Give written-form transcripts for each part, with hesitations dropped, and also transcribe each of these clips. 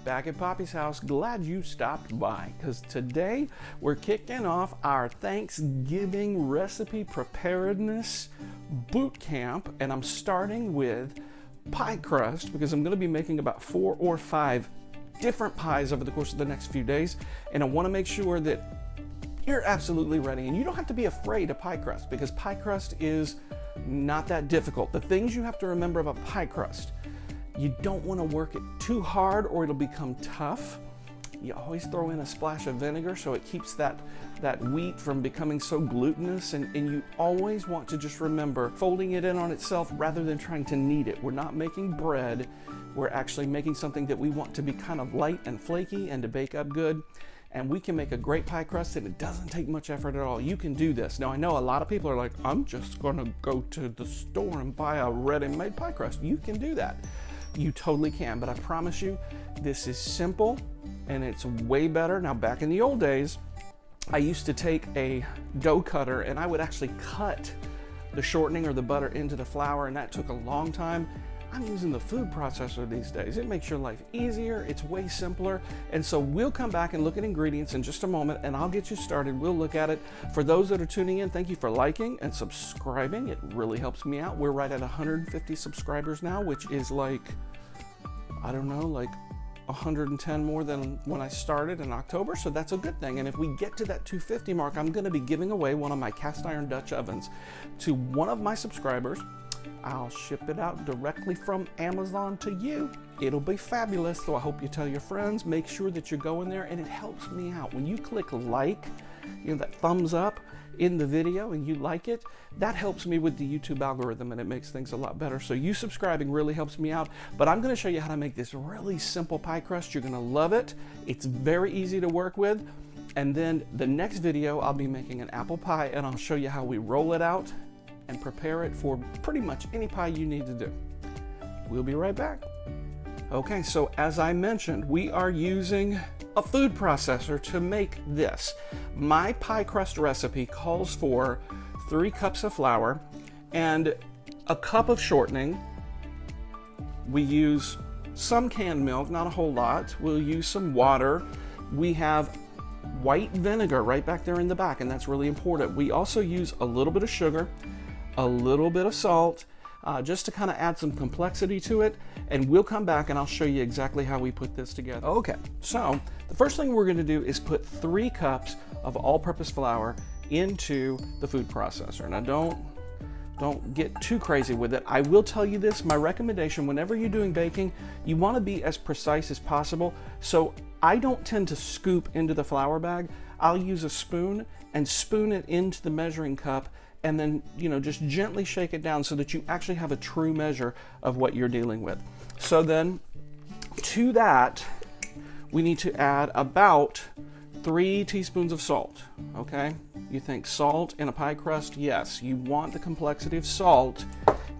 back at Poppy's house. Glad you stopped by, because today we're kicking off our Thanksgiving recipe preparedness boot camp, and I'm starting with pie crust because I'm going to be making about 4 or 5 different pies over the course of the next few days, and I want to make sure that you're absolutely ready. And you don't have to be afraid of pie crust, because pie crust is not that difficult. The things you have to remember about pie crust: you don't want to work it too hard or it'll become tough. You always throw in a splash of vinegar so it keeps that wheat from becoming so glutinous, and you always want to just remember folding it in on itself rather than trying to knead it. We're not making bread, we're actually making something that we want to be kind of light and flaky and to bake up good. And we can make a great pie crust, and it doesn't take much effort at all. You can do this. Now, I know a lot of people are like, I'm just gonna go to the store and buy a ready-made pie crust. You can do that. You totally can, but I promise you, this is simple and it's way better. Now, back in the old days, I used to take a dough cutter and I would actually cut the shortening or the butter into the flour, and that took a long time. I'm using the food processor these days. It makes your life easier. It's way simpler. And so we'll come back and look at ingredients in just a moment, and I'll get you started. We'll look at it. For those that are tuning in, thank you for liking and subscribing. It really helps me out. We're right at 150 subscribers now, which is like, I don't know, like 110 more than when I started in October. So that's a good thing. And if we get to that 250 mark, I'm going to be giving away one of my cast iron Dutch ovens to one of my subscribers. I'll ship it out directly from Amazon to you. It'll be fabulous, so I hope you tell your friends. Make sure that you're going there, and it helps me out. When you click like, that thumbs up in the video, and you like it, that helps me with the YouTube algorithm, and it makes things a lot better. So you subscribing really helps me out. But I'm gonna show you how to make this really simple pie crust. You're gonna love it. It's very easy to work with. And then the next video, I'll be making an apple pie, and I'll show you how we roll it out and prepare it for pretty much any pie you need to do. We'll be right back. Okay, so as I mentioned, we are using a food processor to make this. My pie crust recipe calls for 3 cups of flour and a cup of shortening. We use some canned milk, not a whole lot. We'll use some water. We have white vinegar right back there in the back, and that's really important. We also use a little bit of sugar, a little bit of salt, just to kind of add some complexity to it, and we'll come back and I'll show you exactly how we put this together. Okay, so the first thing we're going to do is put 3 cups of all-purpose flour into the food processor. Now don't get too crazy with it. I will tell you this, my recommendation whenever you're doing baking, you want to be as precise as possible. So I don't tend to scoop into the flour bag. I'll use a spoon and spoon it into the measuring cup, and then, just gently shake it down so that you actually have a true measure of what you're dealing with. So then to that, we need to add about 3 teaspoons of salt, okay? You think salt in a pie crust? Yes, you want the complexity of salt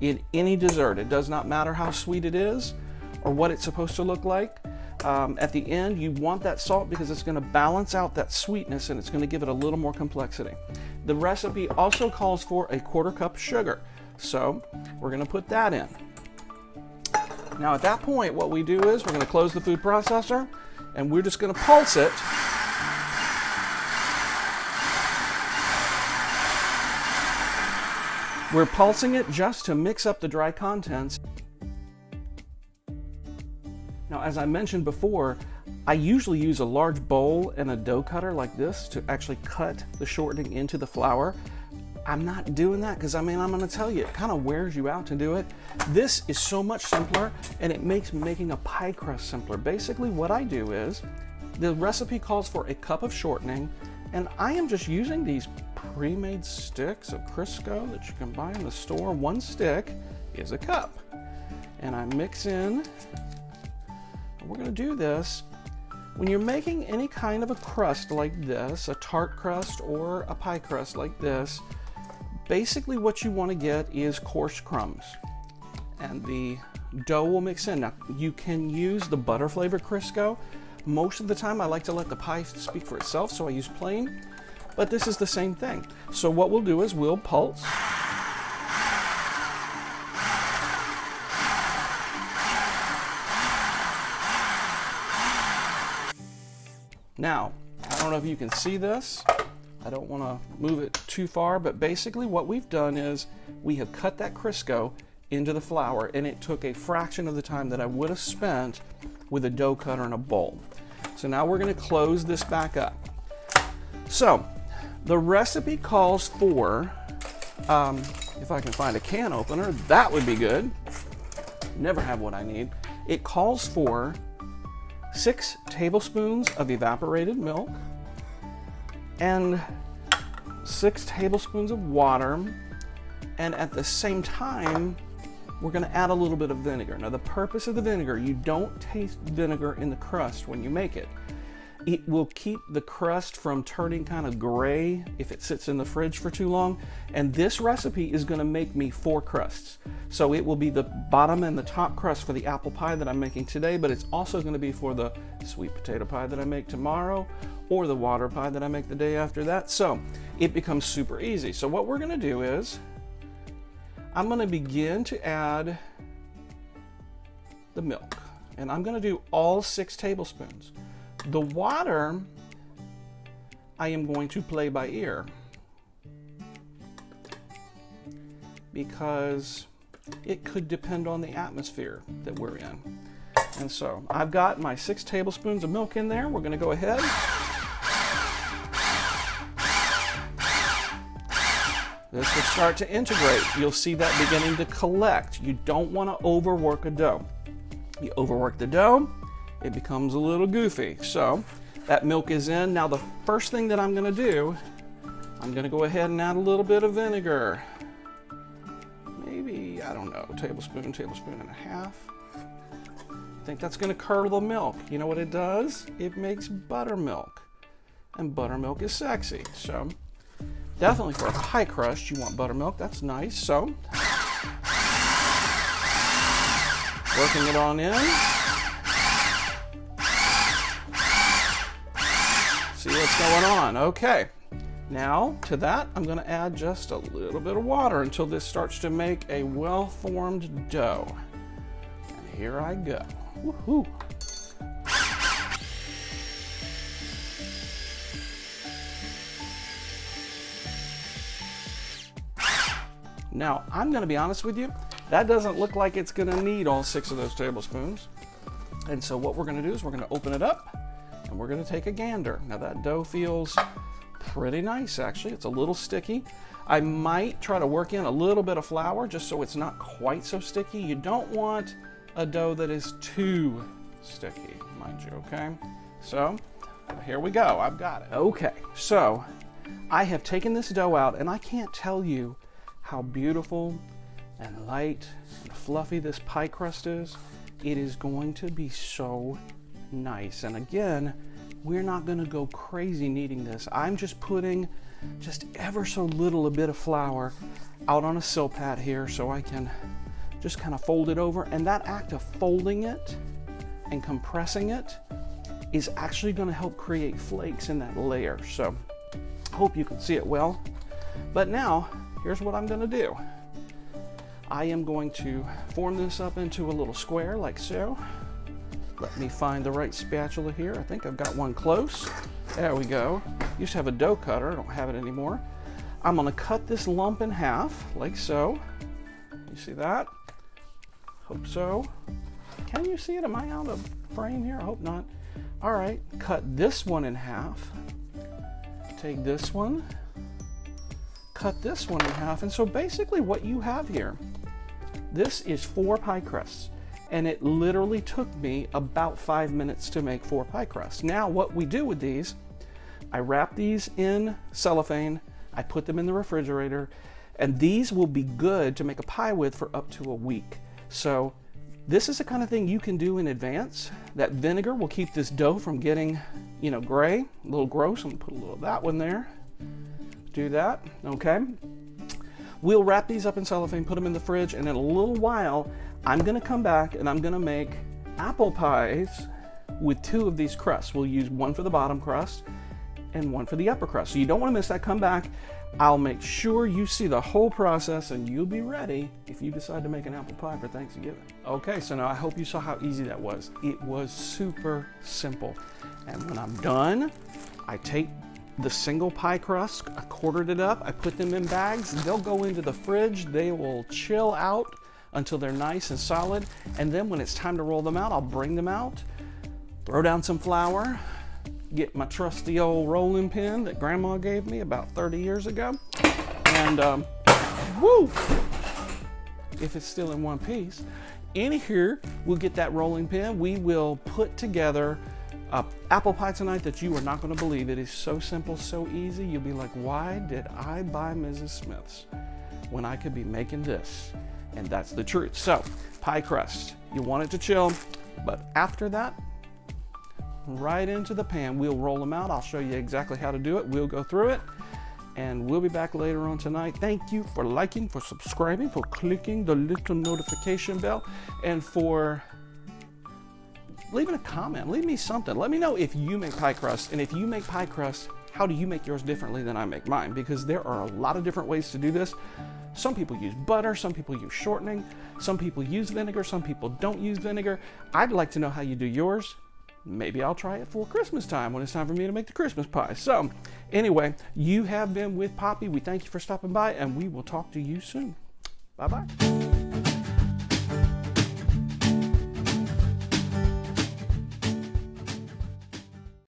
in any dessert. It does not matter how sweet it is or what it's supposed to look like. At the end, you want that salt because it's going to balance out that sweetness, and it's going to give it a little more complexity. The recipe also calls for a 1/4 cup sugar, so we're going to put that in. Now at that point, what we do is we're going to close the food processor, and we're just going to pulse it. We're pulsing it just to mix up the dry contents. Now, as I mentioned before, I usually use a large bowl and a dough cutter like this to actually cut the shortening into the flour. I'm not doing that because, I'm going to tell you, it kind of wears you out to do it. This is so much simpler, and it makes making a pie crust simpler. Basically, what I do is, the recipe calls for a cup of shortening, and I am just using these pre-made sticks of Crisco that you can buy in the store. 1 stick is a cup. And I mix in. We're going to do this. When you're making any kind of a crust like this, a tart crust or a pie crust like this, basically what you want to get is coarse crumbs, and the dough will mix in. Now, you can use the butter flavored Crisco. Most of the time I like to let the pie speak for itself, so I use plain, but this is the same thing. So what we'll do is we'll pulse. Now, I don't know if you can see this. I don't want to move it too far, but basically what we've done is we have cut that Crisco into the flour, and it took a fraction of the time that I would have spent with a dough cutter in a bowl. So now we're going to close this back up. So the recipe calls for, if I can find a can opener, that would be good. Never have what I need. It calls for 6 tablespoons of evaporated milk and 6 tablespoons of water, and at the same time we're going to add a little bit of vinegar. Now the purpose of the vinegar, you don't taste vinegar in the crust when you make it. It will keep the crust from turning kind of gray if it sits in the fridge for too long. And this recipe is going to make me 4 crusts. So it will be the bottom and the top crust for the apple pie that I'm making today, but it's also going to be for the sweet potato pie that I make tomorrow, or the water pie that I make the day after that. So it becomes super easy. So what we're going to do is I'm going to begin to add the milk, and I'm going to do all 6 tablespoons. The water, I am going to play by ear because it could depend on the atmosphere that we're in. And so I've got my 6 tablespoons of milk in there. We're going to go ahead. This will start to integrate. You'll see that beginning to collect. You don't want to overwork a dough. You overwork the dough, it becomes a little goofy. So that milk is in. Now the first thing that I'm going to do, I'm going to go ahead and add a little bit of vinegar. Maybe, I don't know, tablespoon and a half. I think that's going to curdle the milk. You know what it does? It makes buttermilk. And buttermilk is sexy. So definitely for a pie crust, you want buttermilk. That's nice. So working it on in. See what's going on. Okay. Now to that, I'm going to add just a little bit of water until this starts to make a well-formed dough. And here I go. Woohoo! Now, I'm going to be honest with you, that doesn't look like it's going to need all 6 of those tablespoons. And so what we're going to do is we're going to open it up and we're going to take a gander. Now that dough feels pretty nice, actually. It's a little sticky. I might try to work in a little bit of flour just so it's not quite so sticky. You don't want a dough that is too sticky, mind you, okay? So here we go. I've got it. Okay, so I have taken this dough out, and I can't tell you how beautiful and light and fluffy this pie crust is. It is going to be so nice. And again, we're not going to go crazy kneading this. I'm just putting just ever so little a bit of flour out on a Silpat here so I can just kind of fold it over. And that act of folding it and compressing it is actually going to help create flakes in that layer. So hope you can see it well. But now here's what I'm going to do. I am going to form this up into a little square like so. Let me find the right spatula here. I think I've got one close. There we go. Used to have a dough cutter. I don't have it anymore. I'm going to cut this lump in half like so. You see that? Hope so. Can you see it? Am I out of frame here? I hope not. All right, cut this one in half. Take this one. Cut this one in half. And so basically what you have here, this is 4 pie crusts. And it literally took me about 5 minutes to make 4 pie crusts. Now what we do with these, I wrap these in cellophane, I put them in the refrigerator, and these will be good to make a pie with for up to a week. So this is the kind of thing you can do in advance. That vinegar will keep this dough from getting, gray, a little gross. I'm gonna put a little of that one there. Do that, okay? We'll wrap these up in cellophane, put them in the fridge, and in a little while, I'm gonna come back and I'm gonna make apple pies with 2 of these crusts. We'll use one for the bottom crust and one for the upper crust. So you don't wanna miss that. Come back. I'll make sure you see the whole process and you'll be ready if you decide to make an apple pie for Thanksgiving. Okay, so now I hope you saw how easy that was. It was super simple. And when I'm done, I take the single pie crust, I quartered it up, I put them in bags, they'll go into the fridge, they will chill out until they're nice and solid, and then when it's time to roll them out, I'll bring them out, throw down some flour, get my trusty old rolling pin that Grandma gave me about 30 years ago, and woo! If it's still in one piece. In here, we'll get that rolling pin, we will put together apple pie tonight that you are not going to believe. It is so simple, so easy. You'll be like, why did I buy Mrs. Smith's when I could be making this? And that's the truth. So, pie crust. You want it to chill, but after that, right into the pan. We'll roll them out. I'll show you exactly how to do it. We'll go through it, and we'll be back later on tonight. Thank you for liking, for subscribing, for clicking the little notification bell, and for leaving a comment. Leave me something. Let me know if you make pie crust, and if you make pie crust, how do you make yours differently than I make mine? Because there are a lot of different ways to do this. Some people use butter, some people use shortening, some people use vinegar, some people don't use vinegar. I'd like to know how you do yours. Maybe I'll try it for Christmas time when it's time for me to make the Christmas pie. So anyway, you have been with Poppy. We thank you for stopping by, and we will talk to you soon. Bye-bye.